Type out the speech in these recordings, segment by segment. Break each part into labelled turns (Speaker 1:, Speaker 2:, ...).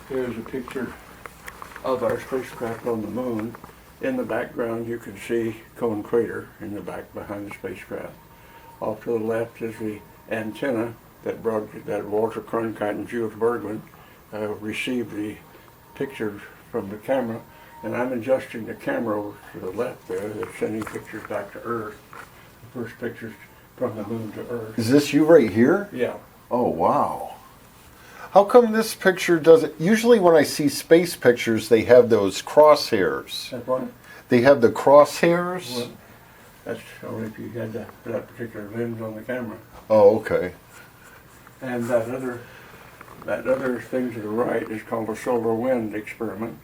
Speaker 1: Here's a picture of our spacecraft on the moon. In the background you can see Cone Crater in the back behind the spacecraft. Off to the left is the antenna that Walter Cronkite and Jules Bergman received the pictures from the camera, and I'm adjusting the camera over to the left there. They're sending pictures back to Earth. The first pictures from the moon to Earth.
Speaker 2: Is this you right here?
Speaker 1: Yeah.
Speaker 2: Oh, wow. How come this picture doesn't... Usually when I see space pictures, they have those crosshairs.
Speaker 1: That's one?
Speaker 2: They have the crosshairs?
Speaker 1: Well, that's only if you had that particular lens on the camera.
Speaker 2: Oh, okay.
Speaker 1: And that other thing to the right is called a solar wind experiment.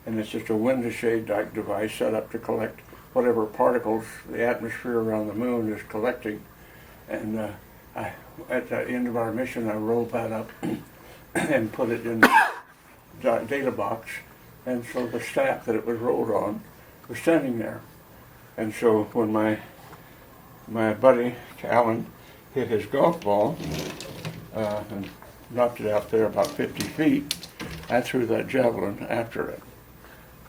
Speaker 1: And it's just a window-shade-like device set up to collect whatever particles the atmosphere around the moon is collecting. And at the end of our mission, I rolled that up and put it in the data box. And so the staff that it was rolled on was standing there. And so when my buddy, Allan, hit his golf ball and knocked it out there about 50 feet, I threw that javelin after it.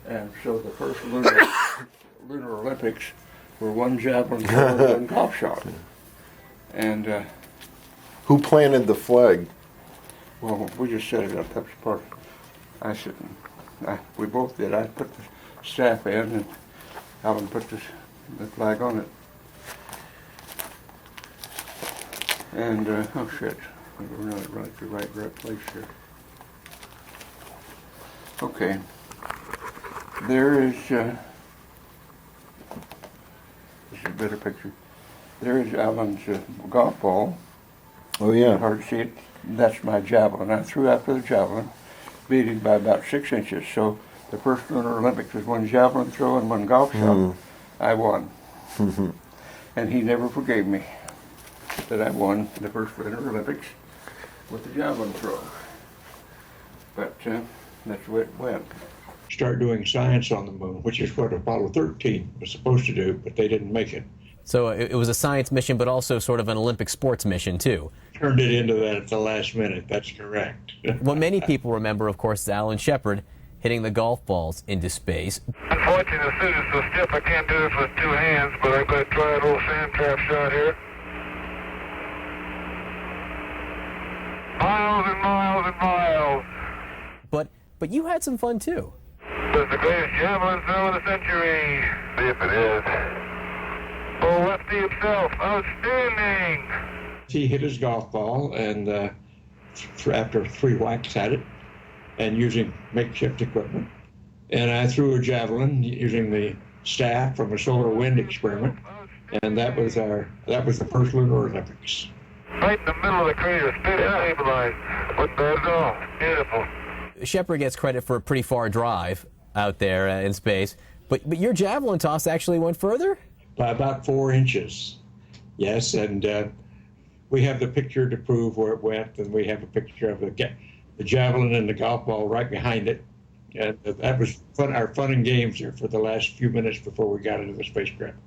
Speaker 1: And so the first Lunar Olympics were one javelin throw and one golf shot. And
Speaker 2: who planted the flag?
Speaker 1: Well, we just set it up. That was part. We both did. I put the staff in, and Allan put the flag on it. And oh shit, we're not right at the right place here. Okay. There is. This is a better picture. There is Allan's golf ball.
Speaker 2: Oh yeah.
Speaker 1: Hard to see it. That's my javelin. I threw after the javelin, beating by about 6 inches. So the first Lunar Olympics was one javelin throw and one golf shot. I won. And he never forgave me that I won the first Lunar Olympics with the javelin throw. But that's the way it went.
Speaker 3: Start doing science on the moon, which is what Apollo 13 was supposed to do, but they didn't make it.
Speaker 4: So it was a science mission, but also sort of an Olympic sports mission, too.
Speaker 3: Turned it into that at the last minute. That's correct.
Speaker 4: What many people remember, of course, is Allan Sheppard hitting the golf balls into space.
Speaker 5: Unfortunately, the suit is so stiff I can't do this with two hands, but I'm going to try a little sand trap shot here. Miles and miles and miles.
Speaker 4: But you had some fun, too.
Speaker 5: This is the greatest javelin throw of the century. See if it is. Oh, Lefty himself. Outstanding.
Speaker 3: He hit his golf ball, and after 3 whacks at it, and using makeshift equipment, and I threw a javelin using the staff from a solar wind experiment, and that was the first Lunar Olympics.
Speaker 5: Right in the middle of the crater, stabilized. Wasn't bad at all. Beautiful.
Speaker 4: Sheppard gets credit for a pretty far drive out there in space, but your javelin toss actually went further?
Speaker 3: By about 4 inches, yes, and we have the picture to prove where it went, and we have a picture of the javelin and the golf ball right behind it. And that was our fun and games here for the last few minutes before we got into the spacecraft.